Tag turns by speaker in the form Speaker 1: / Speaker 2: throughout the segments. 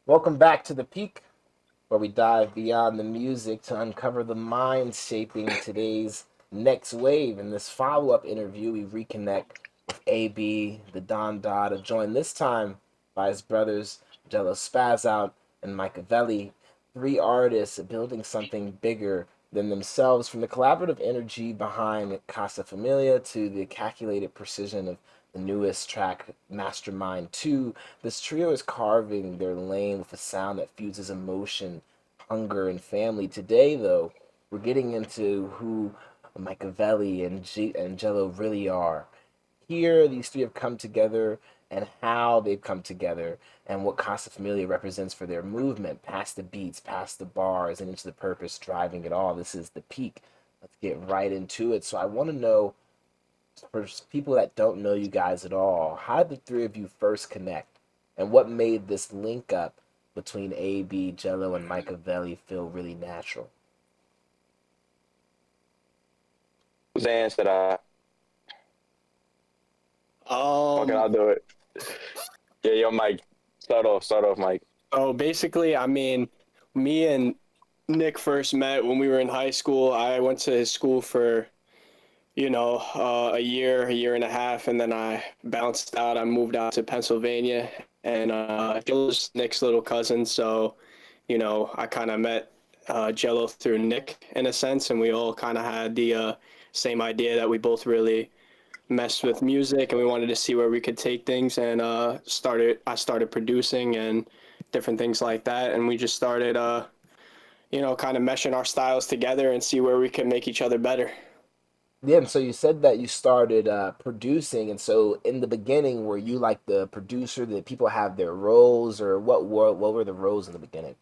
Speaker 1: Welcome back to the Peak, where we dive beyond the music to uncover the mind shaping today's next wave. In this follow up interview, we reconnect with AB, the Don Dada, joined this time by his brothers Jello Spaz Out and Machiavelli, three artists building something bigger than themselves, from the collaborative energy behind Casa Familia to the calculated precision of the newest track, Mastermind 2. This trio is carving their lane with a sound that fuses emotion, hunger, and family. Today, though, we're getting into who Machiavelli and Jello really are. Here, these three have come together and how they've come together and what Casa Familia represents for their movement, past the beats, past the bars, and into the purpose driving it all. This is the peak. Let's get right into it. So I want to know, for people that don't know you guys at all, how did the three of you first connect? And what made this link up between AB, Jello, and Machiavelli feel really natural?
Speaker 2: Who's answer that? Okay,
Speaker 3: Um,
Speaker 2: I'll do it. Yeah, yo, Mike. Start off, Mike.
Speaker 3: basically, me and Nick first met when we were in high school. I went to his school for, a year and a half, and then I bounced out. I moved out to Pennsylvania, and Jello was Nick's little cousin. So, I kind of met Jello through Nick in a sense, and we all kind of had the same idea that we both really messed with music and we wanted to see where we could take things and I started producing and different things like that, and we just started kind of meshing our styles together and see where we could make each other better.
Speaker 1: Yeah, and so you said that you started producing, and so in the beginning, were you like the producer? Did people have their roles, or what were the roles in the beginning?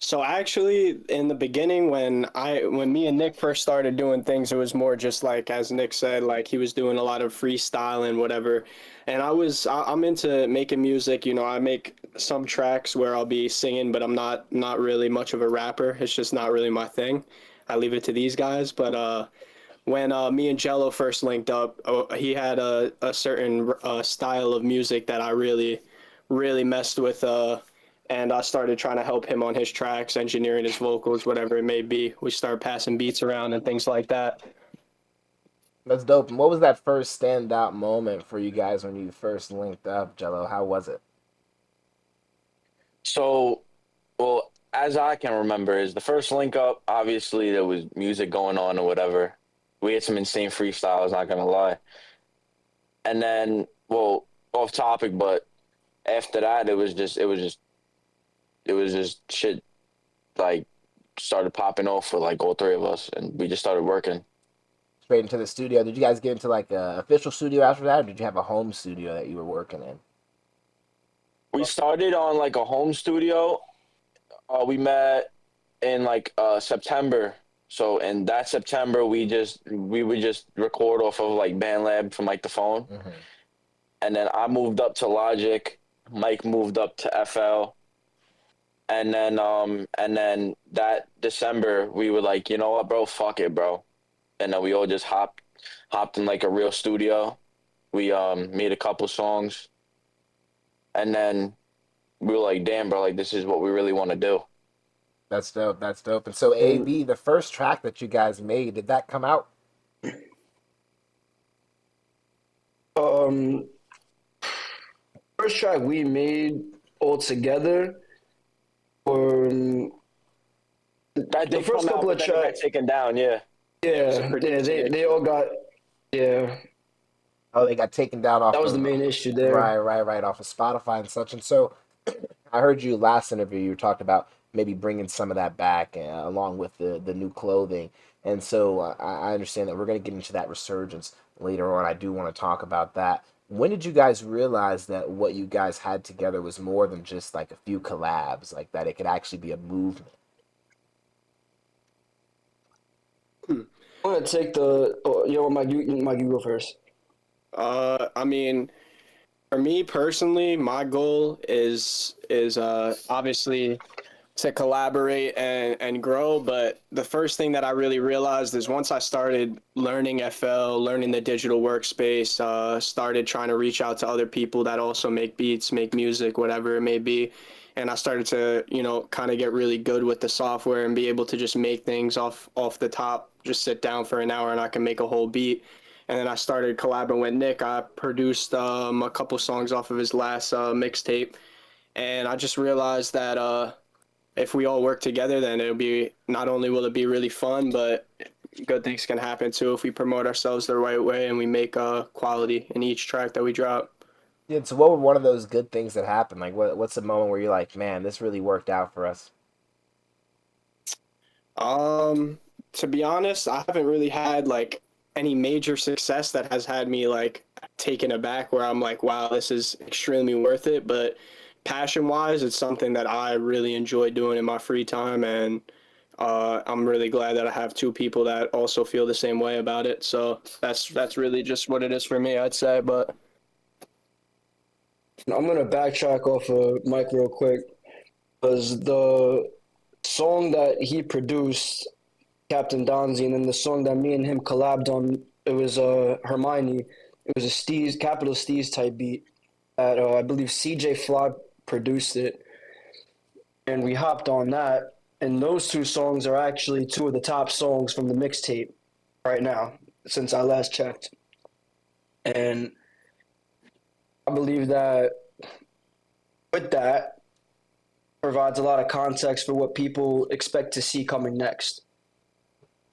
Speaker 3: So actually, in the beginning, when me and Nick first started doing things, it was more just like as Nick said, like he was doing a lot of freestyle and whatever. And I'm into making music. I make some tracks where I'll be singing, but I'm not really much of a rapper. It's just not really my thing. I leave it to these guys. But when me and Jello first linked up, he had a certain style of music that I really messed with. And I started trying to help him on his tracks, engineering his vocals, whatever it may be. We started passing beats around and things like that.
Speaker 1: That's dope. And what was that first standout moment for you guys when you first linked up, Jello? How was it?
Speaker 2: So, well, as I can remember, is the first link up. Obviously, there was music going on or whatever. We had some insane freestyles. Not gonna lie. And then, well, off topic, but after that, it was just shit. Like started popping off for like all three of us, and we just started working.
Speaker 1: Straight into the studio. Did you guys get into like a official studio after that, or did you have a home studio that you were working in?
Speaker 2: We started on like a home studio. We met in like September. So in that September, we would just record off of like BandLab from like the phone,
Speaker 1: Hmm.
Speaker 2: and then I moved up to Logic. Mike moved up to FL, and then that December we were like, you know what, bro, fuck it, bro, and then we all just hopped in like a real studio. We made a couple songs, and then we were like, damn, bro, like this is what we really want to do.
Speaker 1: That's dope. That's dope. And so,
Speaker 4: And
Speaker 1: AB, the first track that you guys made, did that come out?
Speaker 4: um, first track we made all together, or
Speaker 2: That
Speaker 4: the
Speaker 2: did
Speaker 4: first
Speaker 2: come out,
Speaker 4: couple
Speaker 2: but
Speaker 4: of
Speaker 2: then it got
Speaker 4: tracks.
Speaker 2: taken down. Yeah.
Speaker 3: It was a
Speaker 4: Yeah,
Speaker 3: producing
Speaker 4: they
Speaker 3: issue.
Speaker 4: all got, yeah.
Speaker 1: Oh, they got taken down off
Speaker 4: That was the
Speaker 1: of
Speaker 4: main issue
Speaker 1: right,
Speaker 4: there.
Speaker 1: right off of Spotify and such. And so, I heard you last interview. You talked about maybe bringing some of that back along with the new clothing. And so I understand that we're going to get into that resurgence later on. I do want to talk about that. When did you guys realize that what you guys had together was more than just like a few collabs, like that it could actually be a movement?
Speaker 4: I'm gonna take the. Oh, Mike, you go first.
Speaker 3: I mean, for me personally, my goal is obviously to collaborate and grow. But the first thing that I really realized is once I started learning FL, learning the digital workspace, started trying to reach out to other people that also make beats, make music, whatever it may be. And I started to, kind of get really good with the software and be able to just make things off the top, just sit down for an hour and I can make a whole beat. And then I started collabing with Nick. I produced a couple songs off of his last mixtape, and I just realized that if we all work together, then it'll be not only will it be really fun, but good things can happen too if we promote ourselves the right way and we make quality in each track that we drop.
Speaker 1: Yeah, so what were one of those good things that happened? Like, what's the moment where you're like, man, this really worked out for us?
Speaker 3: Um, to be honest, I haven't really had like any major success that has had me like taken aback where I'm like, wow, this is extremely worth it. But passion wise, it's something that I really enjoy doing in my free time, and I'm really glad that I have two people that also feel the same way about it. So that's really just what it is for me, I'd say. But
Speaker 4: I'm gonna backtrack off of Mike real quick because the song that he produced, Captain Donzi, and then the song that me and him collabed on, it was Hermione. It was a Steez, Capital Steez type beat that I believe CJ Fly produced it, and we hopped on that. And those two songs are actually two of the top songs from the mixtape right now since I last checked. And I believe that with that provides a lot of context for what people expect to see coming next.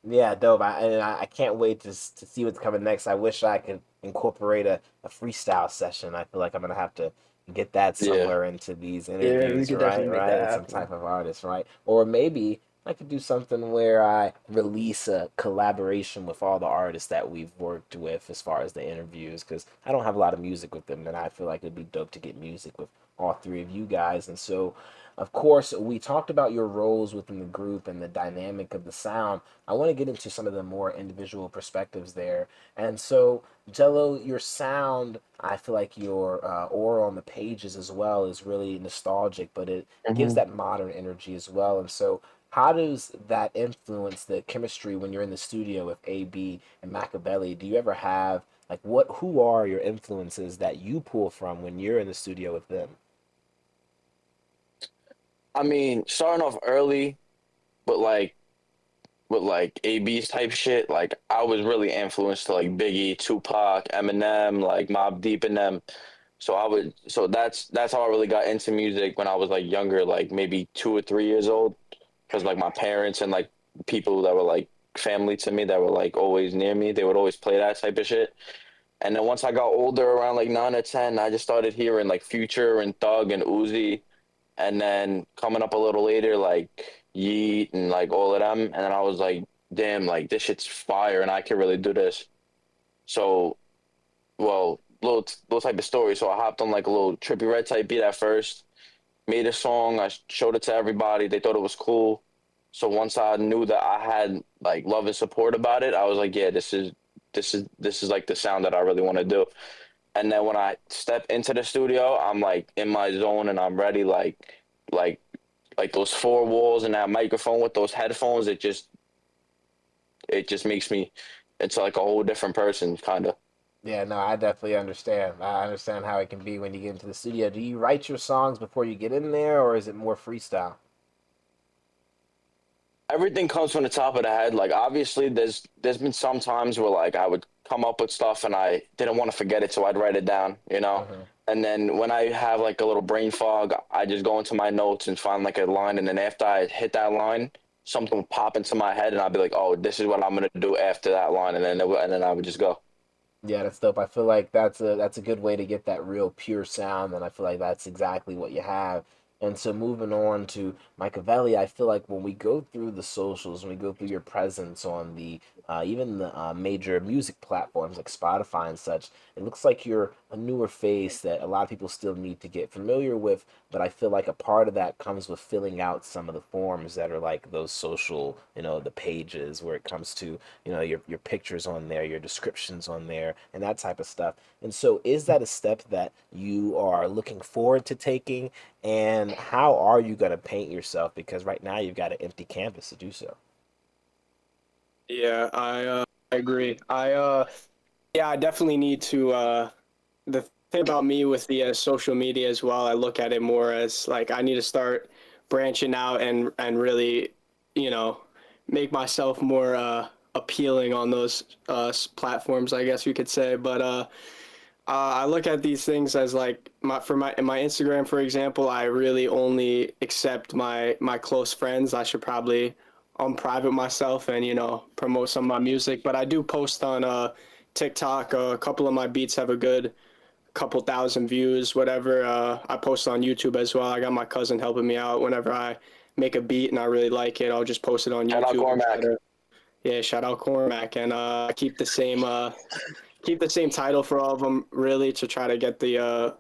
Speaker 1: Yeah, dope. I can't wait to see what's coming next. I wish I could incorporate a freestyle session. I feel like I'm gonna have to get that
Speaker 2: Yeah.
Speaker 1: somewhere into these
Speaker 4: Yeah, we
Speaker 1: interviews,
Speaker 4: could
Speaker 1: right?
Speaker 4: definitely make
Speaker 1: Right,
Speaker 4: that
Speaker 1: with some
Speaker 4: happen.
Speaker 1: type of artist, right? Or maybe I could do something where I release a collaboration with all the artists that we've worked with as far as the interviews, because I don't have a lot of music with them, and I feel like it'd be dope to get music with all three of you guys. And so, of course, we talked about your roles within the group and the dynamic of the sound. I want to get into some of the more individual perspectives there. And so, Jello, your sound, I feel like your aura on the pages as well is really nostalgic, but it gives
Speaker 2: Mhm.
Speaker 1: that modern energy as well. And so, how does that influence the chemistry when you're in the studio with AB and Machiavelli? Do you ever have like who are your influences that you pull from when you're in the studio with them?
Speaker 2: I mean, starting off early, but like with like AB's type shit, like I was really influenced to like Biggie, Tupac, Eminem, like Mobb Deep and them. So that's how I really got into music when I was like younger, like maybe 2 or 3 years old, because like my parents and like people that were like family to me that were like always near me, they would always play that type of shit. And then once I got older, around like 9 or 10, I just started hearing like Future and Thug and Uzi, and then coming up a little later, like Yeet and like all of them. And then I was like, damn, like this shit's fire, and I can really do this. So, well, little type of story. So I hopped on like a little Trippy Red type beat at first, made a song. I showed it to everybody. They thought it was cool. So once I knew that I had like love and support about it, I was like, yeah, this is like the sound that I really want to do. And then when I step into the studio, I'm like in my zone and I'm ready. Like like those four walls and that microphone with those headphones. It just makes me into like a whole different person, kind of.
Speaker 1: Yeah, no, I definitely understand. I understand how it can be when you get into the studio. Do you write your songs before you get in there, or is it more freestyle?
Speaker 2: Everything comes from the top of the head. Like obviously, there's been some times where like I would come up with stuff and I didn't want to forget it, so I'd write it down, you know.
Speaker 1: Hmm.
Speaker 2: And then when I have like a little brain fog, I just go into my notes and find like a line, and then after I hit that line, something will pop into my head, and I'll be like, "Oh, this is what I'm gonna do after that line," and then I would just go.
Speaker 1: Yeah, that's dope. I feel like that's a good way to get that real pure sound, and I feel like that's exactly what you have. And so moving on to Machiavelli, I feel like when we go through the socials, when we go through your presence on the even the major music platforms like Spotify and such. It looks like you're a newer face that a lot of people still need to get familiar with, but I feel like a part of that comes with filling out some of the forms that are like those social, the pages where it comes to, your pictures on there, your descriptions on there, and that type of stuff. And so is that a step that you are looking forward to taking? And how are you going to paint yourself? Because right now you've got an empty canvas to do so.
Speaker 3: Yeah, I agree. Yeah, I definitely need to the thing about me with the social media as well, I look at it more as like I need to start branching out and really, you know, make myself more appealing on those platforms, I guess you could say. But I look at these things as like my Instagram, for example. I really only accept my close friends. I should probably unprivate myself and promote some of my music. But I do post on TikTok. A couple of my beats have a good couple thousand views, whatever. I post on YouTube as well. I got my cousin helping me out whenever I make a beat and I really like it. I'll just post it on
Speaker 2: Shout out
Speaker 3: YouTube and try
Speaker 2: Cormac.
Speaker 3: to, yeah, shout out Cormac. And I keep the same title for all of them, really, to try to get the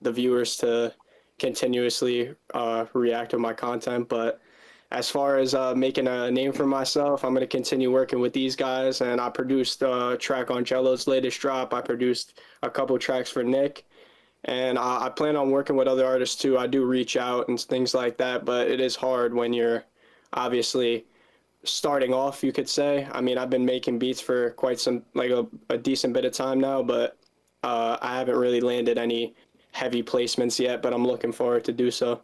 Speaker 3: viewers to continuously react to my content. But as far as making a name for myself, I'm going to continue working with these guys. And I produced a track on Jello's latest drop. I produced a couple tracks for Nick. And I plan on working with other artists too. I do reach out and things like that, but it is hard when you're obviously starting off, you could say. I mean, I've been making beats for quite like a decent bit of time now, but I haven't really landed any heavy placements yet, but I'm looking forward to do so.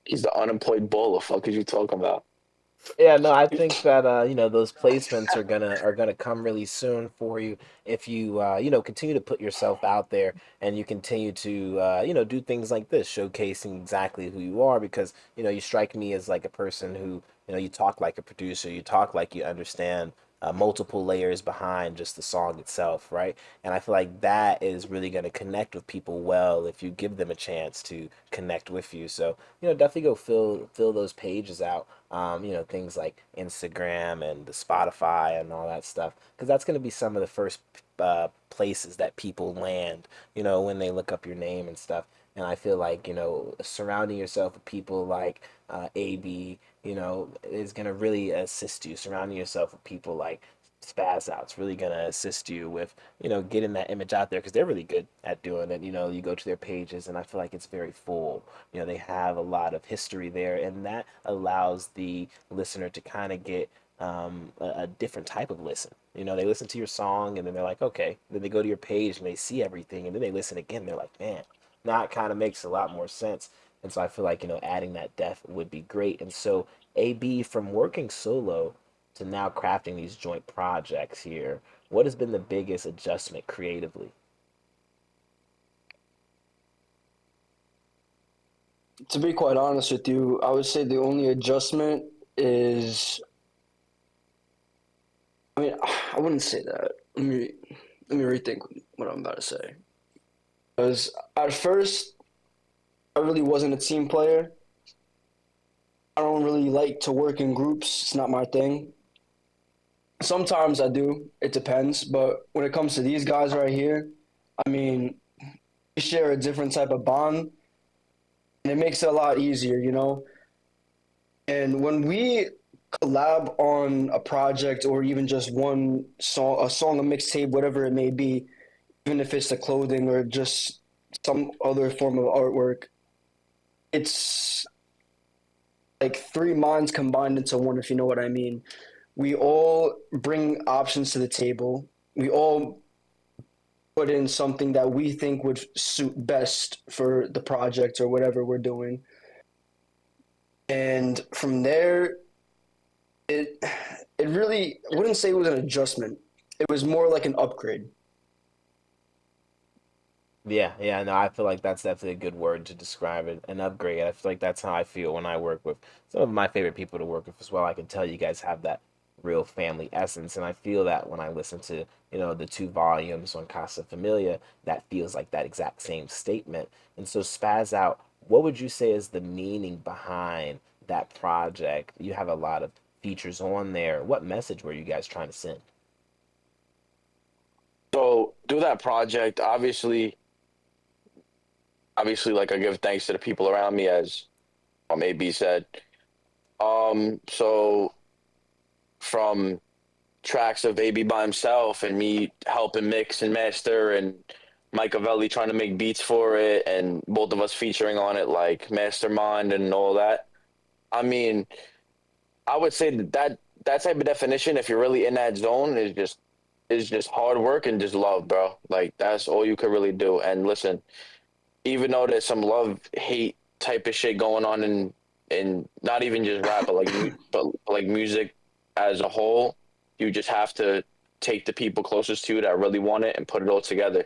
Speaker 2: He's the unemployed bull. The fuck is you talking about?
Speaker 1: Yeah, no, I think that those placements are gonna come really soon for you if you continue to put yourself out there and you continue to do things like this, showcasing exactly who you are because you strike me as like a person who you talk like a producer, you talk like you understand multiple layers behind just the song itself, right? And I feel like that is really going to connect with people well if you give them a chance to connect with you. So definitely go fill those pages out. Things like Instagram and the Spotify and all that stuff, because that's going to be some of the first places that people land, when they look up your name and stuff. And I feel like, surrounding yourself with people like AB, is going to really assist you. Surrounding yourself with people like Spaz Out's really going to assist you with, getting that image out there because they're really good at doing it. You go to their pages and I feel like it's very full. They have a lot of history there, and that allows the listener to kind of get a different type of listen. They listen to your song and then they're like, okay. Then they go to your page and they see everything, and then they listen again. They're like, man, now it kind of makes a lot more sense. And so I feel like adding that depth would be great. And so AB, from working solo to now crafting these joint projects here, what has been the biggest adjustment creatively?
Speaker 4: To be quite honest with you, I would say the only adjustment is, I mean, I wouldn't say that. Let me rethink what I'm about to say. Because at first, I really wasn't a team player. I don't really like to work in groups. It's not my thing. Sometimes I do. It depends. But when it comes to these guys right here, I mean, we share a different type of bond, and it makes it a lot easier. And when we collab on a project or even just one song, a mixtape, whatever it may be, even if it's the clothing or just some other form of artwork, it's like three minds combined into one, if you know what I mean. We all bring options to the table. We all put in something that we think would suit best for the project or whatever we're doing. And from there, it it really, I wouldn't say it was an adjustment. It was more like an upgrade.
Speaker 1: Yeah, yeah, no, I feel like that's definitely a good word to describe it, an upgrade. I feel like that's how I feel when I work with some of my favorite people to work with as well. I can tell you guys have that real family essence, and I feel that when I listen to, the two volumes on Casa Familia, that feels like that exact same statement. And so Spaz Out, what would you say is the meaning behind that project? You have a lot of features on there. What message were you guys trying to send?
Speaker 2: So do that project. Obviously, like I give thanks to the people around me, as AB said. So from tracks of AB by himself and me helping mix and master and Michael trying to make beats for it and both of us featuring on it like Mastermind and all that. I mean, I would say that type of definition, if you're really in that zone, is just hard work and just love, bro. Like that's all you could really do. And listen, even though there's some love hate type of shit going on in not even just rap, but like music as a whole, you just have to take the people closest to you that really want it and put it all together.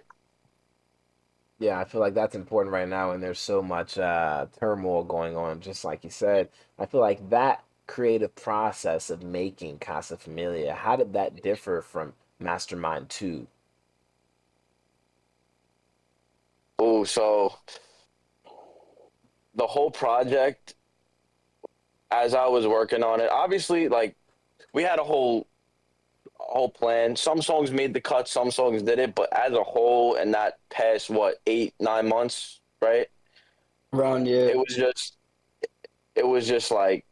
Speaker 1: Yeah, I feel like that's important right now, and there's so much turmoil going on. Just like you said, I feel like that creative process of making Casa Familia, how did that differ from Mastermind 2?
Speaker 2: Oh, so the whole project, as I was working on it, obviously, like we had a whole plan. Some songs made the cut, some songs did it, but as a whole, in that past what 8 9 months, right?
Speaker 4: Around, yeah.
Speaker 2: It was just it was just like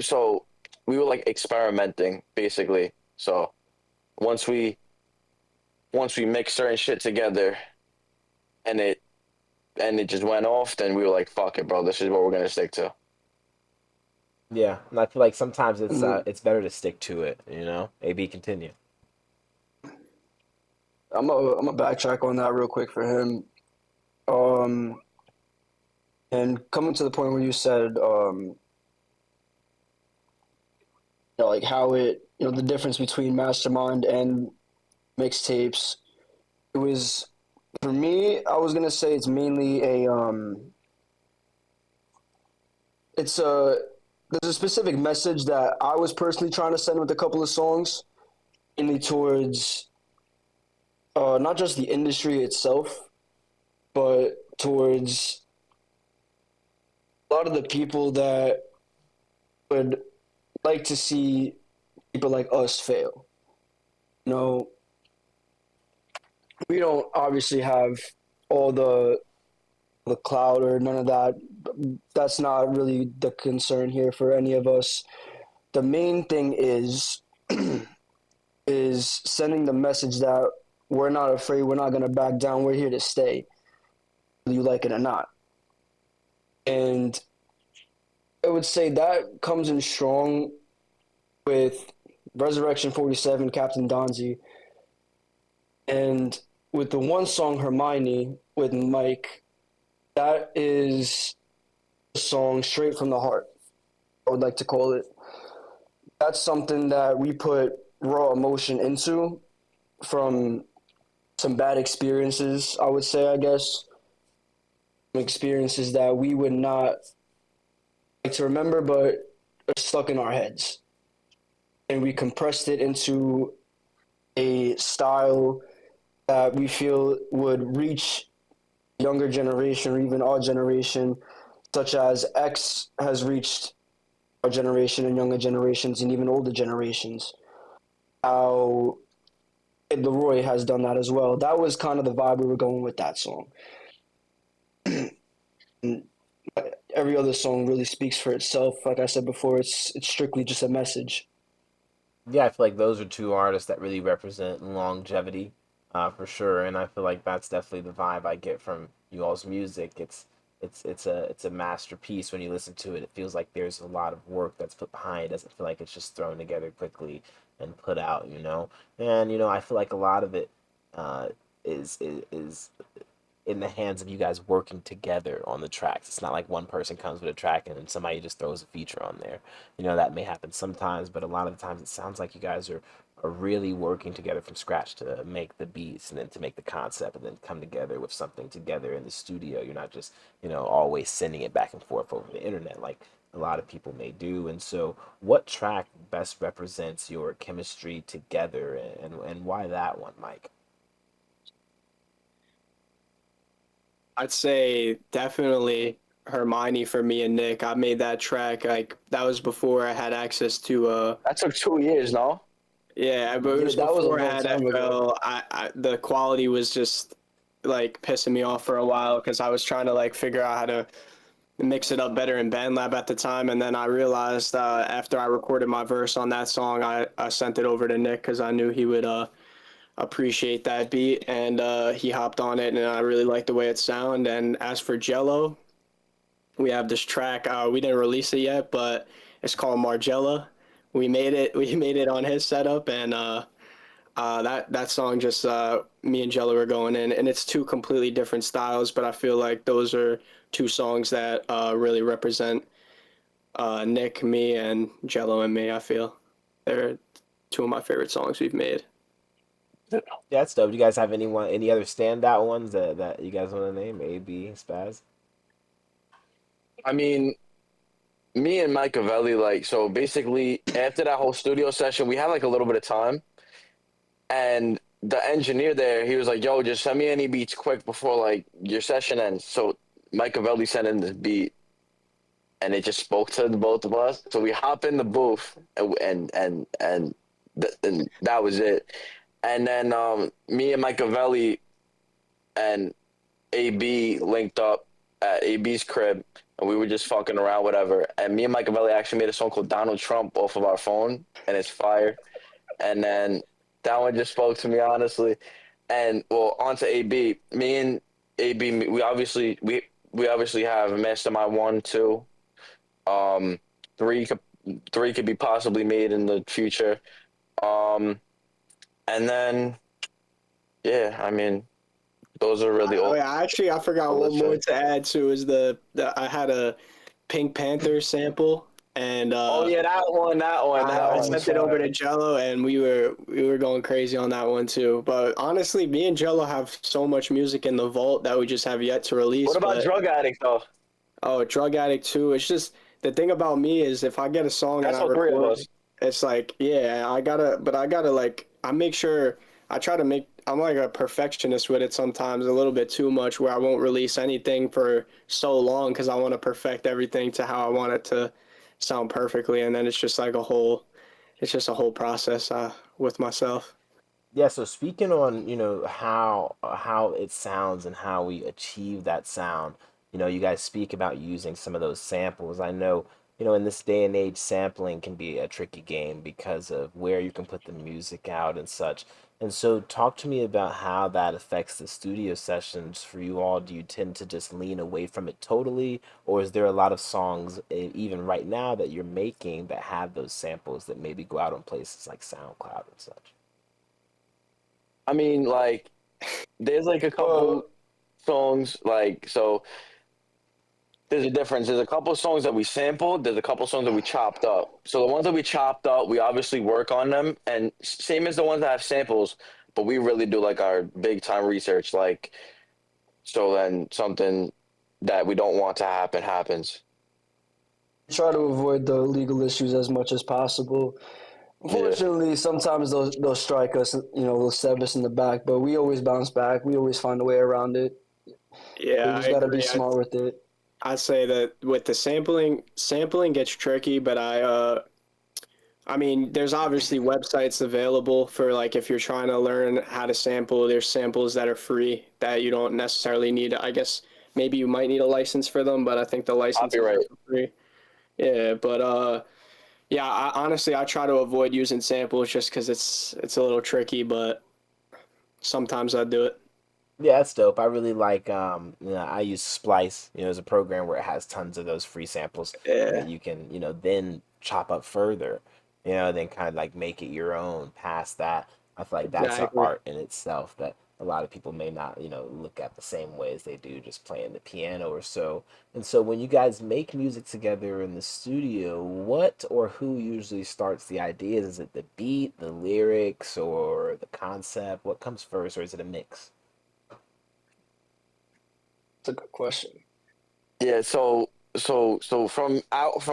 Speaker 2: so we were like experimenting basically. So once we once we mixed certain shit together and it just went off, then we were like, fuck it, bro, this is what we're gonna stick to.
Speaker 1: Yeah, and I feel like sometimes
Speaker 4: Mm,
Speaker 1: it's better to stick to it, you know? AB, continue.
Speaker 4: I'm a backtrack on that real quick for him. Um, and coming to the point where you said, like how it, the difference between Mastermind and mixtapes. It was for me. I was gonna say it's mainly it's a there's a specific message that I was personally trying to send with a couple of songs, mainly towards not just the industry itself, but towards a lot of the people that would like to see people like us fail. You know, we don't obviously have all the cloud or none of that. That's not really the concern here for any of us. The main thing is sending the message that we're not afraid, we're not going to back down, we're here to stay, whether you like it or not. And I would say that comes in strong with Resurrection 47, Captain Donzi, and with the one song Hermione with Mike, that is a song straight from the heart, I would like to call it. That's something that we put raw emotion into from some bad experiences, I would say, I guess. Experiences that we would not like to remember, but are stuck in our heads. And we compressed it into a style that we feel would reach younger generation or even our generation, such as X has reached our generation and younger generations and even older generations. How Kid Leroy has done that as well. That was kind of the vibe we were going with that song. And every other song really speaks for itself. Like I said before, it's strictly just a message.
Speaker 1: Yeah, I feel like those are two artists that really represent longevity, for sure. And I feel like that's definitely the vibe I get from you all's music. It's a masterpiece when you listen to it. It feels like there's a lot of work that's put behind it. It doesn't feel like it's just thrown together quickly and put out, you know? And I feel like a lot of it uh is in the hands of you guys working together on the tracks. It's not like one person comes with a track and then somebody just throws a feature on there. That may happen sometimes, but a lot of the times it sounds like you guys are really working together from scratch to make the beats and then to make the concept and then come together with something together in the studio. You're not just, always sending it back and forth over the internet like a lot of people may do. And so what track best represents your chemistry together and why that one, Mike?
Speaker 3: I'd say definitely Hermione for me and Nick. I made that track like that was before I had access to
Speaker 2: That took 2 years, no?
Speaker 3: yeah, but it
Speaker 4: Yeah,
Speaker 3: was
Speaker 4: that was a
Speaker 3: before I
Speaker 4: long
Speaker 3: had
Speaker 4: time ago.
Speaker 3: FL. The quality was just like pissing me off for a while because I was trying to like figure out how to mix it up better in BandLab at the time, and then I realized after I recorded my verse on that song, I sent it over to Nick because I knew he would appreciate that beat, and he hopped on it, and I really liked the way it sounded. And as for Jello, we have this track. We didn't release it yet, but it's called Margella. We made it. We made it on his setup, and that song just me and Jello were going in, and it's two completely different styles. But I feel like those are two songs that really represent Nick, me, and Jello and me. I feel they're two of my favorite songs we've made.
Speaker 1: Yeah, that's dope. Do you guys have any other standout ones that you guys want to name? A, B, Spaz?
Speaker 2: I mean, me and Machiavelli, like, so basically after that whole studio session, we had like a little bit of time, and the engineer there, he was like, "Yo, just send me any beats quick before like your session ends." So Machiavelli sent in this beat, and it just spoke to the both of us. So we hop in the booth, and that was it. And then me and Machiavelli and AB linked up at AB's crib, and we were just fucking around, whatever. And me and Machiavelli actually made a song called Donald Trump off of our phone, and it's fire. And then that one just spoke to me, honestly. And well, on to AB. Me and AB, we obviously have Mastermind 1, 2. 3 could be possibly made in the future. Um, and then yeah, I mean, those are really
Speaker 3: Oh
Speaker 2: all.
Speaker 3: yeah, actually, I forgot
Speaker 2: All
Speaker 3: one more
Speaker 2: the
Speaker 3: to add too. Is the I had a Pink Panther sample, and
Speaker 2: Oh yeah, that
Speaker 3: I
Speaker 2: one.
Speaker 3: sent it over to Jello, and we were going crazy on that one too. But honestly, me and Jello have so much music in the vault that we just have yet to release.
Speaker 2: What about
Speaker 3: But
Speaker 2: Drug Addict though?
Speaker 3: oh, Drug Addict too. It's just the thing about me is if I get a song and
Speaker 2: That's
Speaker 3: I
Speaker 2: all three of
Speaker 3: record,
Speaker 2: us.
Speaker 3: it's like yeah, I gotta like I make sure I try to make. I'm like a perfectionist with it sometimes, a little bit too much, where I won't release anything for so long because I want to perfect everything to how I want it to sound perfectly, and then it's just a whole process with myself.
Speaker 1: Yeah, so speaking on, how it sounds and how we achieve that sound, you guys speak about using some of those samples. I know, in this day and age, sampling can be a tricky game because of where you can put the music out and such. And so talk to me about how that affects the studio sessions for you all. Do you tend to just lean away from it totally, or is there a lot of songs, even right now, that you're making that have those samples that maybe go out on places like SoundCloud and such?
Speaker 2: I mean, like, there's like a
Speaker 4: Well,
Speaker 2: couple songs, like, so there's a difference. There's a couple songs that we sampled. There's a couple songs that we chopped up. So the ones that we chopped up, we obviously work on them, and same as the ones that have samples, but we really do like our big time research. Like, so then something that we don't want to happen happens.
Speaker 4: try to avoid the legal issues as much as possible.
Speaker 2: Yeah.
Speaker 4: Unfortunately, sometimes they'll strike us, they'll stab us in the back, but we always bounce back. We always find a way around it. We
Speaker 3: Yeah, I
Speaker 4: just gotta be
Speaker 3: agree.
Speaker 4: smart with it.
Speaker 3: I say that with the sampling gets tricky, but I mean, there's obviously websites available for like if you're trying to learn how to sample, there's samples that are free that you don't necessarily need. I guess maybe you might need a license for them, but I think the licenses are
Speaker 2: Copyright.
Speaker 3: for free. Yeah, but yeah, honestly I try to avoid using samples just because it's a little tricky, but sometimes I do it.
Speaker 1: Yeah, that's dope. I really like I use Splice, as a program where it has tons of those free samples that
Speaker 3: Yeah,
Speaker 1: you can, then chop up further, then kind of like make it your own past that. I feel like that's an
Speaker 3: exactly.
Speaker 1: art in itself that a lot of people may not, look at the same way as they do just playing the piano or so. And so when you guys make music together in the studio, what or who usually starts the ideas? Is it the beat, the lyrics, or the concept? What comes first, or is it a mix?
Speaker 4: That's a good question.
Speaker 2: Yeah. So from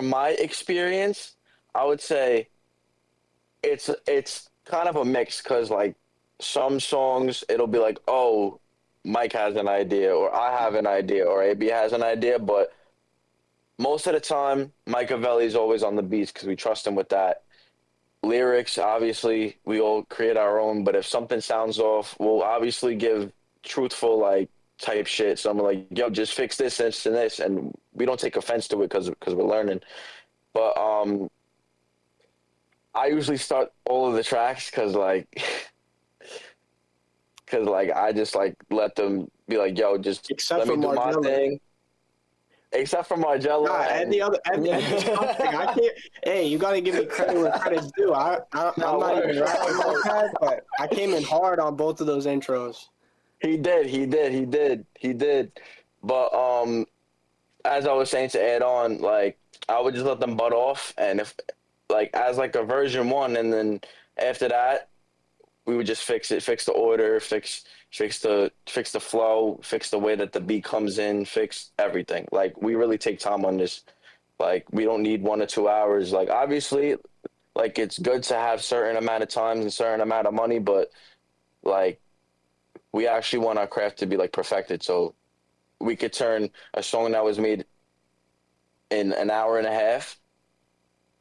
Speaker 2: my experience, I would say it's kind of a mix because like some songs it'll be like, oh, Mike has an idea or I have an idea or AB has an idea, but most of the time, Mike is always on the beats because we trust him with that. Lyrics, obviously, we all create our own, but if something sounds off, we'll obviously give truthful, like, type shit. So I'm like, yo, just fix this and this, and we don't take offense to it because we're learning. But I usually start all of the tracks because I just like let them be like, yo, just
Speaker 3: Except
Speaker 2: let
Speaker 3: for
Speaker 2: me do my
Speaker 3: Margello.
Speaker 2: thing. Except for
Speaker 3: Nah,
Speaker 2: Margello
Speaker 3: and the
Speaker 2: and
Speaker 3: other and there's something I can't. Hey, you got to give me credit where credit's due. I'm
Speaker 2: no,
Speaker 3: not even rapping like
Speaker 2: word.
Speaker 3: that, but I came in hard on both of those intros.
Speaker 2: He did. But as I was saying to add on, like I would just let them butt off, and if like as like a version one, and then after that we would just fix it, fix the order, fix the flow, fix the way that the beat comes in, fix everything. Like we really take time on this. Like we don't need 1 or 2 hours. Like obviously, like it's good to have certain amount of times and certain amount of money, but like we actually want our craft to be like perfected. So we could turn a song that was made in an hour and a half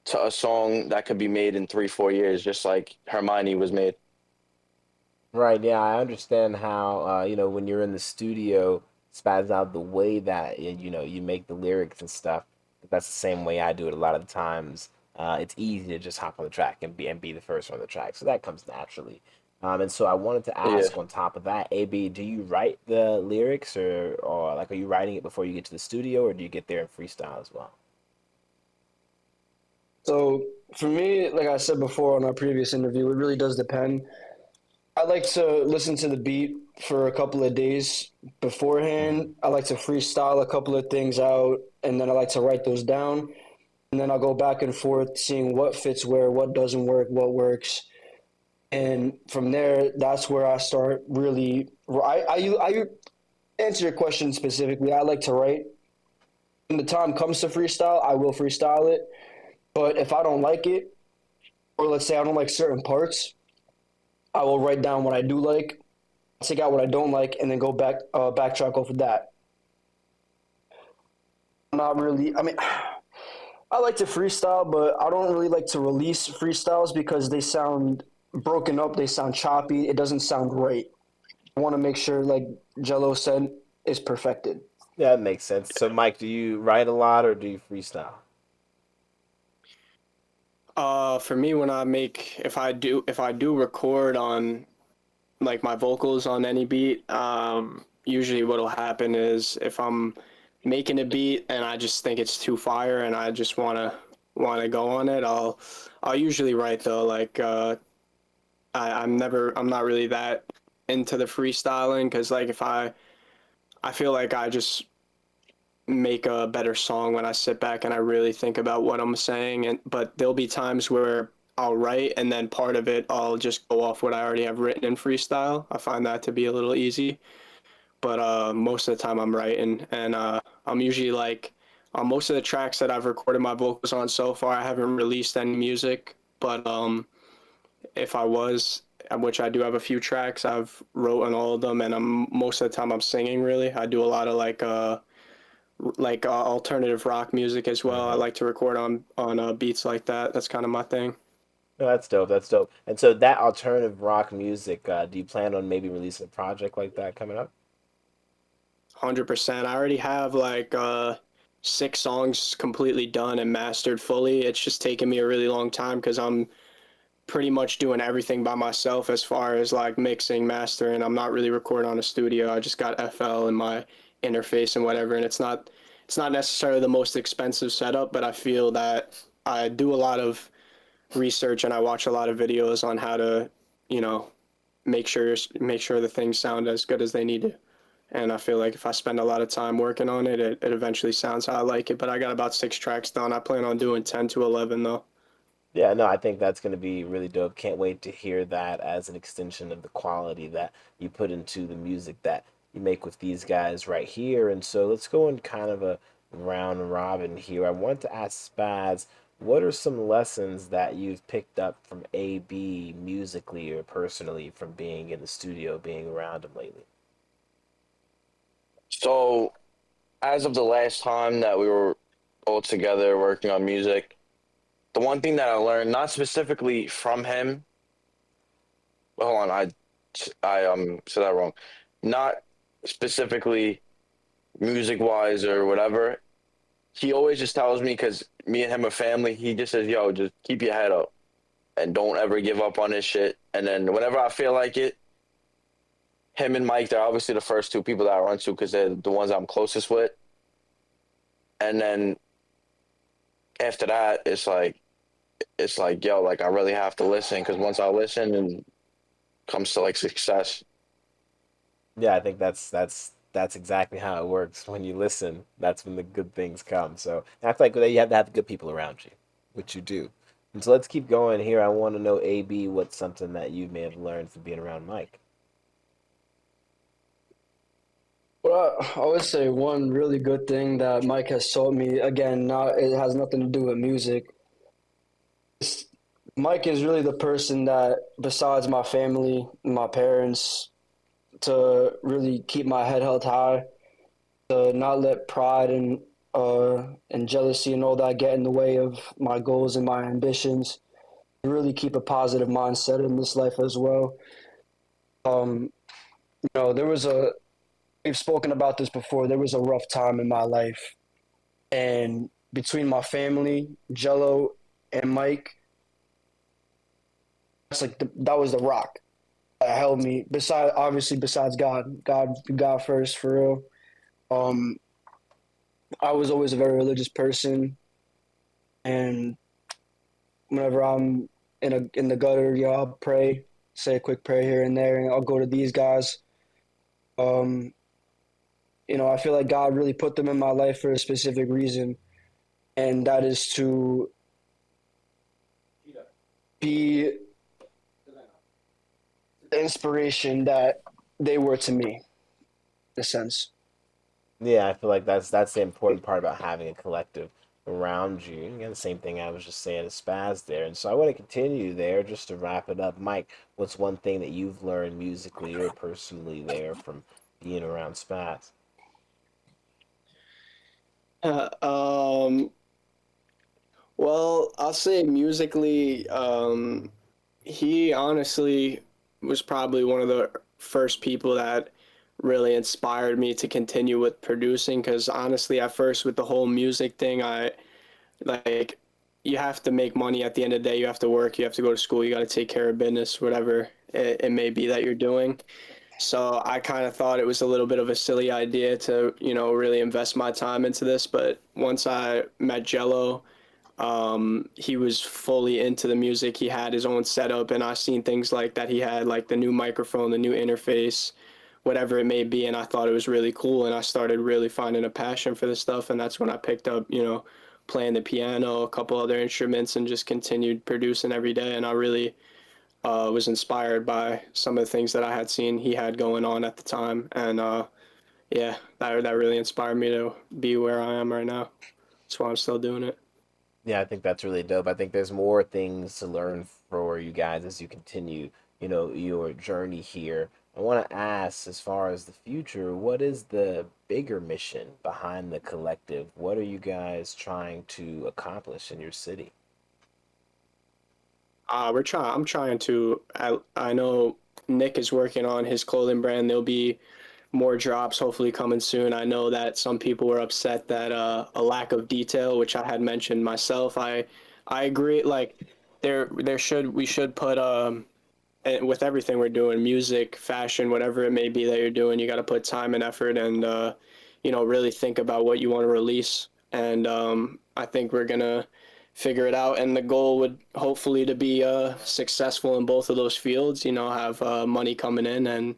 Speaker 2: to a song that could be made in 3 4 years, just like Hermione was made.
Speaker 1: Right, yeah, I understand how when you're in the studio, spaz out the way that you make the lyrics and stuff. That's the same way I do it a lot of the times. It's easy to just hop on the track and be the first one on the track, so that comes naturally. And so I wanted to
Speaker 2: Yeah.
Speaker 1: ask on top of that, AB, do you write the lyrics or like are you writing it before you get to the studio or do you get there in freestyle as well?
Speaker 4: So for me, like I said before on our previous interview, it really does depend. I like to listen to the beat for a couple of days
Speaker 1: Mhm.
Speaker 4: beforehand. I like to freestyle a couple of things out, and then I like to write those down. And then I'll go back and forth, seeing what fits where, what doesn't work, what works. And from there, that's where I start really. I answer your question specifically. I like to write. When the time comes to freestyle, I will freestyle it. But if I don't like it, or let's say I don't like certain parts, I will write down what I do like, take out what I don't like, and then go backtrack off of that. Not really. I mean, I like to freestyle, but I don't really like to release freestyles because they sound broken up. They sound choppy. It doesn't sound right. I want to make sure, like Jello said, is perfected.
Speaker 1: Yeah, that makes sense. So Mike, do you write a lot or do you freestyle?
Speaker 3: For me, when I make if I do record on like my vocals on any beat, usually what'll happen is if I'm making a beat and I just think it's too fire and I just wanna go on it, I'll usually write though. Like I'm not really that into the freestyling because like if I feel like I just make a better song when I sit back and I really think about what I'm saying. And but there'll be times where I'll write and then part of it I'll just go off what I already have written in freestyle. I find that to be a little easy. But most of the time I'm writing, and I'm usually like on most of the tracks that I've recorded my vocals on so far, I haven't released any music. But if I was, which I do have a few tracks, I've wrote on all of them, and I'm most of the time I'm singing. Really, I do a lot of like alternative rock music as well. I
Speaker 1: Hmm.
Speaker 3: like to record on beats like that. That's kind of my thing.
Speaker 1: No, that's dope. That's dope. And so that alternative rock music, do you plan on maybe releasing a project like that coming up?
Speaker 3: 100%. I already have like 6 songs completely done and mastered fully. It's just taken me a really long time because I'm pretty much doing everything by myself as far as like mixing, mastering. I'm not really recording on a studio. I just got FL and my interface and whatever, and it's not necessarily the most expensive setup, but I feel that I do a lot of research and I watch a lot of videos on how to, you know, make sure the things sound as good as they need to. And I feel like if I spend a lot of time working on it, it eventually sounds how I like it. But I got about 6 tracks done. I plan on doing 10 to 11 though.
Speaker 1: Yeah, no, I think that's going to be really dope. Can't wait to hear that as an extension of the quality that you put into the music that you make with these guys right here. And so let's go in kind of a round robin here. I want to ask Spaz, what are some lessons that you've picked up from AB musically or personally from being in the studio, being around him lately?
Speaker 2: So as of the last time that we were all together working on music. The one thing that I learned, not specifically from him, hold on, I said that wrong. Not specifically music wise or whatever. He always just tells me because me and him are family. He just says, "Yo, just keep your head up and don't ever give up on this shit." And then whenever I feel like it, him and Mike, they're obviously the first two people that I run to because they're the ones I'm closest with. And then after that, it's like, yo, like I really have to listen because once I listen and comes to like success.
Speaker 1: Yeah, I think that's exactly how it works. When you listen, that's when the good things come. So I feel like you have to have good people around you, which you do. And so let's keep going here. I want to know, AB, what's something that you may have learned from being around Mike?
Speaker 4: Well, I would say one really good thing that Mike has taught me, again, not it has nothing to do with music. Mike is really the person that, besides my family, my parents, to really keep my head held high, to not let pride and jealousy and all that get in the way of my goals and my ambitions. To really keep a positive mindset in this life as well. Um, there was a we've spoken about this before. There was a rough time in my life, and between my family, Jello, and Mike, that's like that was the rock that held me. Besides God first for real. Um, I was always a very religious person, and whenever I'm in the gutter, I'll pray, say a quick prayer here and there, and I'll go to these guys. Um, I feel like God really put them in my life for a specific reason, and that is to be the inspiration that they were to me, in a sense.
Speaker 1: Yeah, I feel like that's the important part about having a collective around you. Again, the same thing I was just saying to Spaz there. And so I want to continue there just to wrap it up. Mike, what's one thing that you've learned musically or personally there from being around Spaz?
Speaker 3: Uh, um, well, I'll say musically, he honestly was probably one of the first people that really inspired me to continue with producing. Because honestly, at first with the whole music thing, I like you have to make money at the end of the day. You have to work. You have to go to school. You got to take care of business, whatever it may be that you're doing. So I kind of thought it was a little bit of a silly idea to, really invest my time into this. But once I met Jello, he was fully into the music. He had his own setup, and I seen things like that. He had like the new microphone, the new interface, whatever it may be, and I thought it was really cool. And I started really finding a passion for this stuff, and that's when I picked up, playing the piano, a couple other instruments, and just continued producing every day. And I really was inspired by some of the things that I had seen he had going on at the time, and yeah, that really inspired me to be where I am right now. That's why I'm still doing it.
Speaker 1: Yeah, I think that's really dope. I think there's more things to learn for you guys as you continue, your journey here. I want to ask, as far as the future, what is the bigger mission behind the collective? What are you guys trying to accomplish in your city?
Speaker 3: We're trying. I'm trying to. I know Nick is working on his clothing brand. There'll be more drops hopefully coming soon. I know that some people were upset that a lack of detail, which I had mentioned myself. I agree. Like there should we should put with everything we're doing, music, fashion, whatever it may be that you're doing, you got to put time and effort and really think about what you want to release. And I think we're gonna figure it out. And the goal would hopefully to be successful in both of those fields. Have money coming in and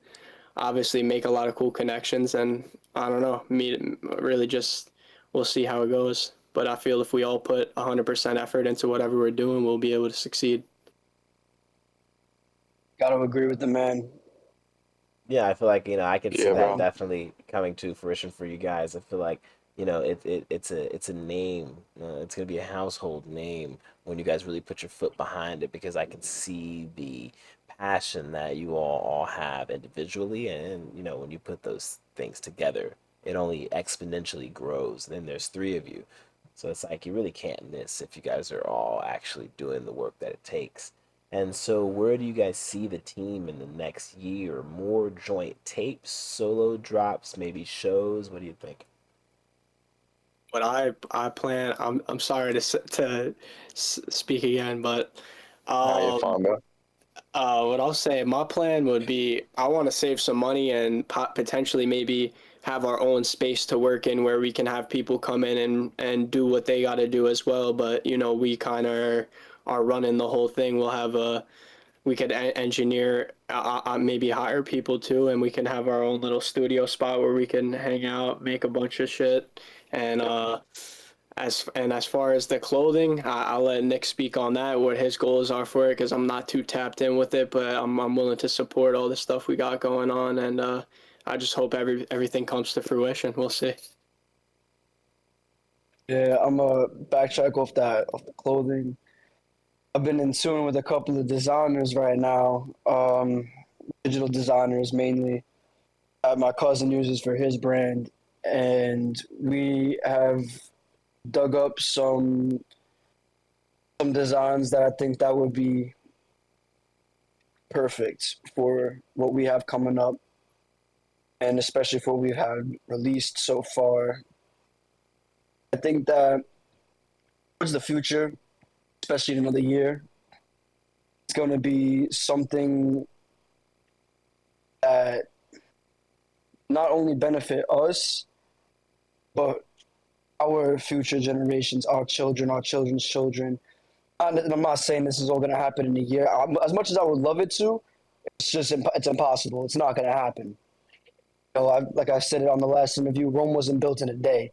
Speaker 3: obviously make a lot of cool connections. And I don't know, meet really just we'll see how it goes. But I feel if we all put 100% effort into whatever we're doing, we'll be able to succeed.
Speaker 4: Got to agree with the man.
Speaker 1: Yeah, I feel like, I can see
Speaker 2: Yeah,
Speaker 1: that
Speaker 2: bro.
Speaker 1: definitely coming to fruition for you guys. I feel like, it's a name. It's gonna be a household name when you guys really put your foot behind it because I can see the passion that you all have individually, and when you put those things together, it only exponentially grows. Then there's three of you. So it's like you really can't miss if you guys are all actually doing the work that it takes. And so, where do you guys see the team in the next year? More joint tapes, solo drops, maybe shows? What do you think?
Speaker 3: But I plan. I'm sorry to speak again, but
Speaker 2: Nah, you're
Speaker 3: um,
Speaker 2: fine, bro.
Speaker 3: what I'll say, my plan would be I want to save some money and potentially maybe have our own space to work in where we can have people come in and do what they got to do as well. But you know, we kind of are running the whole thing. We'll have a we could engineer, maybe hire people too, and we can have our own little studio spot where we can hang out, make a bunch of shit, and as far as the clothing, I'll let Nick speak on that, what his goals are for it, because I'm not too tapped in with it, but I'm willing to support all the stuff we got going on, and I just hope everything comes to fruition. We'll see.
Speaker 4: Yeah, I'm a backtrack off the clothing. I've been in tune with a couple of designers right now, digital designers mainly, that my cousin uses for his brand, and we have dug up some designs that I think that would be perfect for what we have coming up, and especially for what we've had released so far. I think that towards the future, especially in another year, it's going to be something that not only benefit us, but our future generations, our children, our children's children. And I'm not saying this is all going to happen in a year. As much as I would love it to, it's impossible. It's not going to happen. You know, like I said it on the last interview, Rome wasn't built in a day.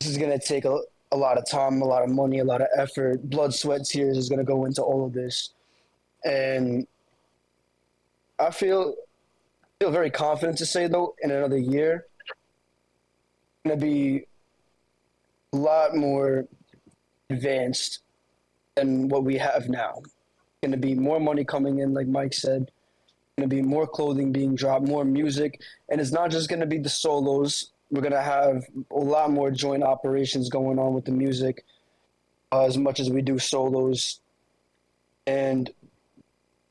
Speaker 4: This is going to take a lot of time, a lot of money, a lot of effort. Blood, sweat, tears is going to go into all of this. And I feel very confident to say, though, in another year, it's going to be a lot more advanced than what we have now. Going to be more money coming in, like Mike said. Going to be more clothing being dropped, more music, and it's not just going to be the solos. We're going to have a lot more joint operations going on with the music, as much as we do solos. And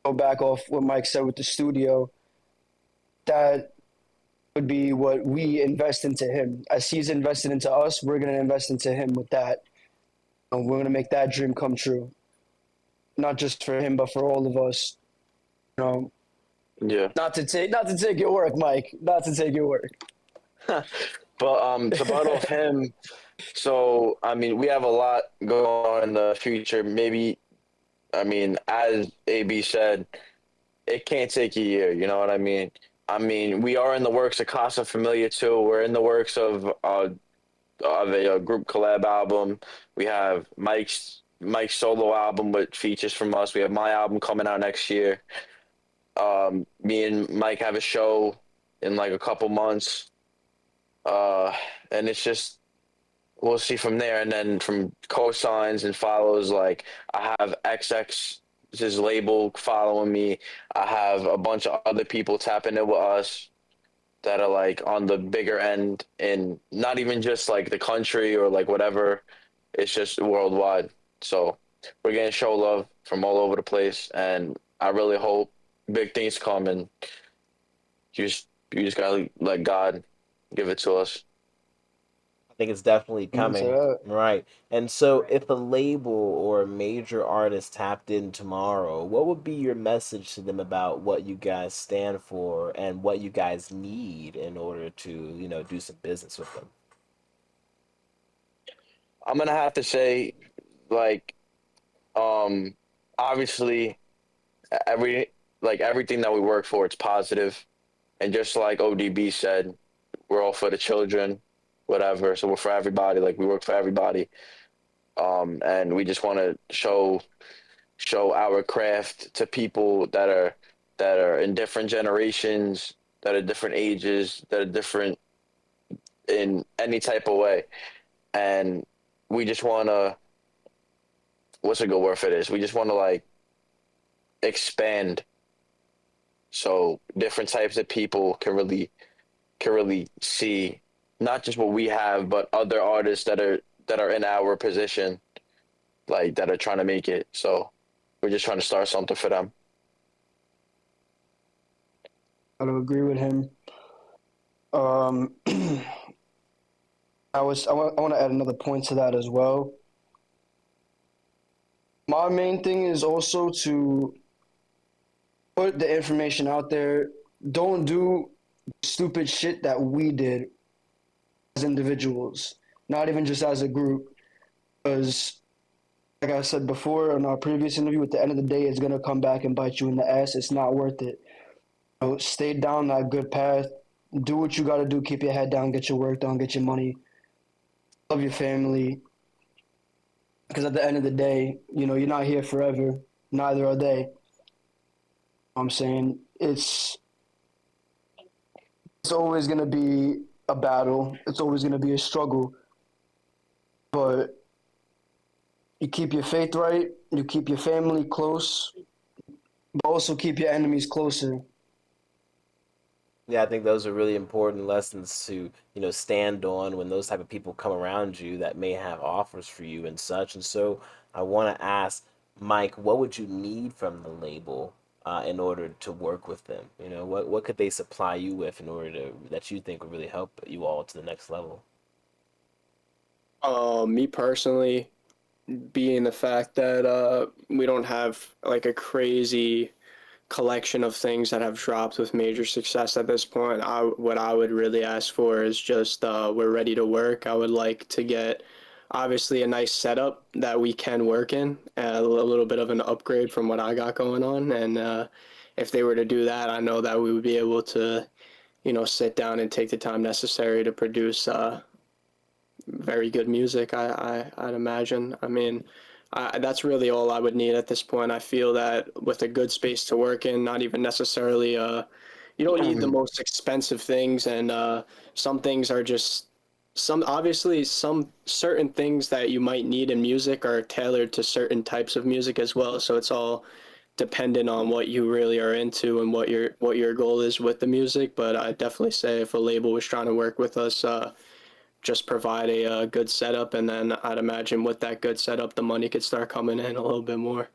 Speaker 4: go back off what Mike said with the studio. That would be what we invest into him. As he's invested into us, we're going to invest into him with that. And we're going to make that dream come true. Not just for him, but for all of us. You know,
Speaker 2: Yeah.
Speaker 4: not to take your work, Mike. Not to take your work.
Speaker 2: But to butt off him, so I mean, we have a lot going on in the future. Maybe, I mean, as AB said, it can't take a year. You know what I mean? I mean, we are in the works of Casa Familia too. We're in the works of a group collab album. We have Mike's solo album with features from us. We have my album coming out next year. Me and Mike have a show in like a couple months. And it's just we'll see from there. And then from cosigns and follows, like I have XX's label following me. I have a bunch of other people tapping in with us that are like on the bigger end and not even just like the country or like whatever. It's just worldwide. So we're getting show love from all over the place, and I really hope big things come and you just gotta let God give it to us.
Speaker 1: I think it's definitely
Speaker 4: Into
Speaker 1: coming.
Speaker 4: that.
Speaker 1: Right. And so, if a label or a major artist tapped in tomorrow, what would be your message to them about what you guys stand for and what you guys need in order to, do some business with them?
Speaker 2: I'm gonna have to say, like, um, obviously every everything that we work for, it's positive, and just like ODB said, we're all for the children, whatever. So we're for everybody. Like we work for everybody, and we just want to show our craft to people that are in different generations, that are different ages, that are different in any type of way, and we just want to what's a good word for this? We just want to like expand so different types of people can really see not just what we have, but other artists that are that are in our position, like that are trying to make it. So we're just trying to start something for them.
Speaker 4: I would agree with him. Um, I want to add another point to that as well. My main thing is also to put the information out there. Don't do stupid shit that we did as individuals, not even just as a group. Because, like I said before in our previous interview, at the end of the day, it's gonna come back and bite you in the ass. It's not worth it. Stay down that good path. Do what you gotta do. Keep your head down. Get your work done. Get your money. Love your family. Because at the end of the day, you're not here forever. Neither are they. I'm saying it's always gonna be a battle. It's always gonna be a struggle. But you keep your faith right. You keep your family close, but also keep your enemies closer.
Speaker 1: Yeah, I think those are really important lessons to, stand on when those type of people come around you that may have offers for you and such. And so I want to ask Mike, what would you need from the label in order to work with them? What could they supply you with in order to that you think would really help you all to the next level?
Speaker 3: Me personally, being the fact that we don't have like a crazy collection of things that have dropped with major success at this point. What I would really ask for is just we're ready to work. I would like to get obviously a nice setup that we can work in, a little bit of an upgrade from what I got going on, and if they were to do that, I know that we would be able to, sit down and take the time necessary to produce very good music. I'd imagine. I mean, that's really all I would need at this point. I feel that with a good space to work in, not even necessarily you don't need the most expensive things, and some things are just some certain things that you might need in music are tailored to certain types of music as well. So it's all dependent on what you really are into and what your goal is with the music. But I definitely say if a label was trying to work with us, just provide a good setup, and then I'd imagine with that good setup, the money could start coming in a little bit more.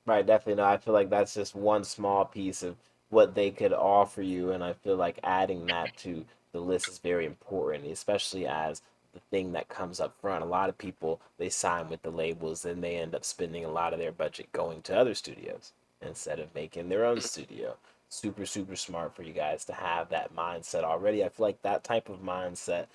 Speaker 1: Right, definitely. No, I feel like that's just one small piece of what they could offer you, and I feel like adding that to the list is very important, especially as the thing that comes up front. A lot of people they sign with the labels, and they end up spending a lot of their budget going to other studios instead of making their own studio. Super, super smart for you guys to have that mindset already. I feel like that type of mindset,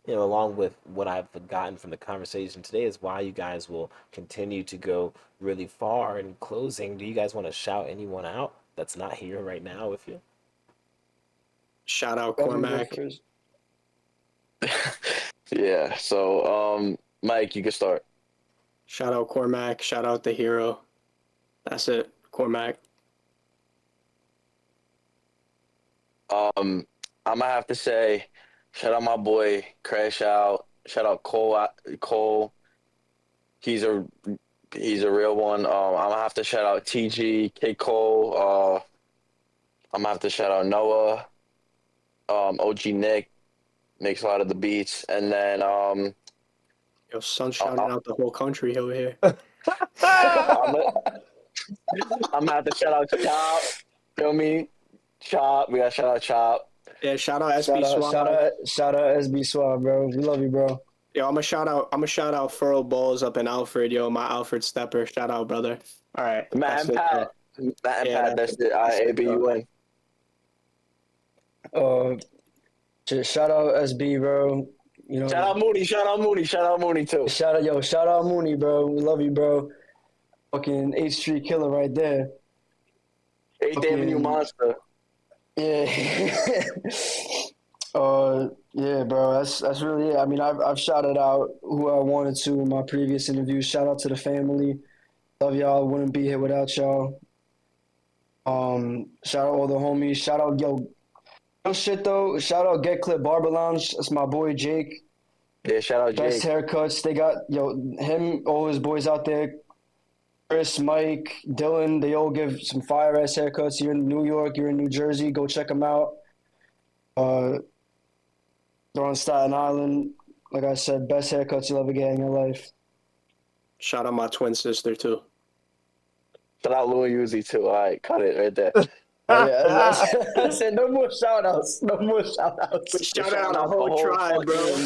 Speaker 1: along with what I've gotten from the conversation today, is why you guys will continue to go really far. In closing, do you guys want to shout anyone out that's not here right now with you?
Speaker 3: Shout out
Speaker 4: Let me go
Speaker 3: Cormac.
Speaker 4: first.
Speaker 2: Yeah. So, Mike, you can start.
Speaker 3: Shout out Cormac. Shout out the hero. That's it, Cormac.
Speaker 2: I'm gonna have to say, shout out my boy Crash Out. Shout out Cole. Cole, he's a he's a real one. I'm gonna have to shout out TG, K Cole. I'm gonna have to shout out Noah. OG Nick makes a lot of the beats, and then
Speaker 3: Yo, son shouting out the whole country over here.
Speaker 2: I'm gonna, I'm gonna have to shout out Chop. Feel me? Chop. We gotta shout out Chop.
Speaker 3: Yeah, shout out SB
Speaker 4: Shout out,
Speaker 3: Swab.
Speaker 4: shout out SB Swab, bro. We love you, bro.
Speaker 3: Yo, I'm a shout out Furrow Balls up in Alfred. Yo, my Alfred Stepper. Shout out, brother. All right,
Speaker 2: Matt
Speaker 3: that's
Speaker 2: and
Speaker 3: it,
Speaker 2: Pat.
Speaker 3: bro.
Speaker 2: Matt and
Speaker 3: Yeah,
Speaker 2: Pat. That's it. All right, AB, you win.
Speaker 4: Uh, shout out SB, bro.
Speaker 2: Shout out Mooney. Shout out Mooney. Shout out Mooney too.
Speaker 4: Shout out Mooney, bro. We love you, bro. Fucking 8th Street killer right there.
Speaker 2: 8th Avenue monster.
Speaker 4: Yeah. Yeah, bro. That's really it. I mean, I've shouted out who I wanted to in my previous interviews. Shout out to the family. Love y'all. Wouldn't be here without y'all. Shout out all the homies. Shout out yo shit though. Shout out Get Clip Barber Lounge. That's my boy Jake.
Speaker 2: Yeah, shout out
Speaker 4: Best
Speaker 2: Jake.
Speaker 4: haircuts. They got him, all his boys out there. Chris, Mike, Dylan. They all give some fire ass haircuts. You're in New York. You're in New Jersey. Go check them out. They're on Staten Island. Like I said, best haircuts you'll ever get in your life.
Speaker 3: Shout out my twin sister too.
Speaker 2: Shout out Lil Uzi too. All right, cut it right there.
Speaker 4: Oh yeah, I said no more shout outs. No more shout outs.
Speaker 3: We shouted out a whole tribe, bro.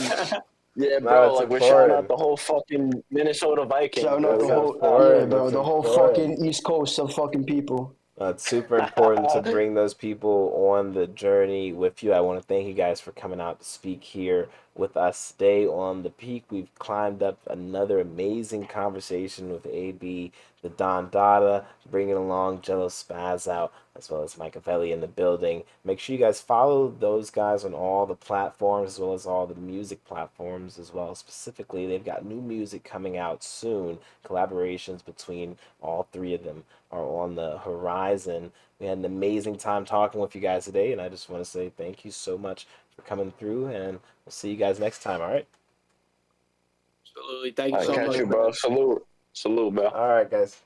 Speaker 2: Yeah,
Speaker 1: No,
Speaker 2: bro.
Speaker 1: it's
Speaker 2: Like we're shouting out
Speaker 1: important.
Speaker 2: the whole fucking Minnesota Vikings,
Speaker 4: Shouting
Speaker 2: bro.
Speaker 4: out
Speaker 2: We
Speaker 4: the
Speaker 2: gotta
Speaker 4: whole
Speaker 2: stop.
Speaker 4: yeah,
Speaker 1: Important.
Speaker 4: bro.
Speaker 1: That's
Speaker 4: The whole
Speaker 1: important.
Speaker 4: fucking East Coast of fucking people.
Speaker 1: It's super important to bring those people on the journey with you. I want to thank you guys for coming out to speak here with us today on the peak. We've climbed up another amazing conversation with AB, the Don Dada, bringing along Jello Spaz out, as well as Machiavelli in the building. Make sure you guys follow those guys on all the platforms, as well as all the music platforms as well. Specifically, they've got new music coming out soon. Collaborations between all three of them are on the horizon. We had an amazing time talking with you guys today, and I just want to say thank you so much for coming through, and we'll see you guys next time. All right.
Speaker 3: Absolutely. Thank you
Speaker 2: All right,
Speaker 3: so
Speaker 2: catch
Speaker 3: much,
Speaker 2: you,
Speaker 3: man.
Speaker 2: bro. Salute, bro.
Speaker 1: All right, guys.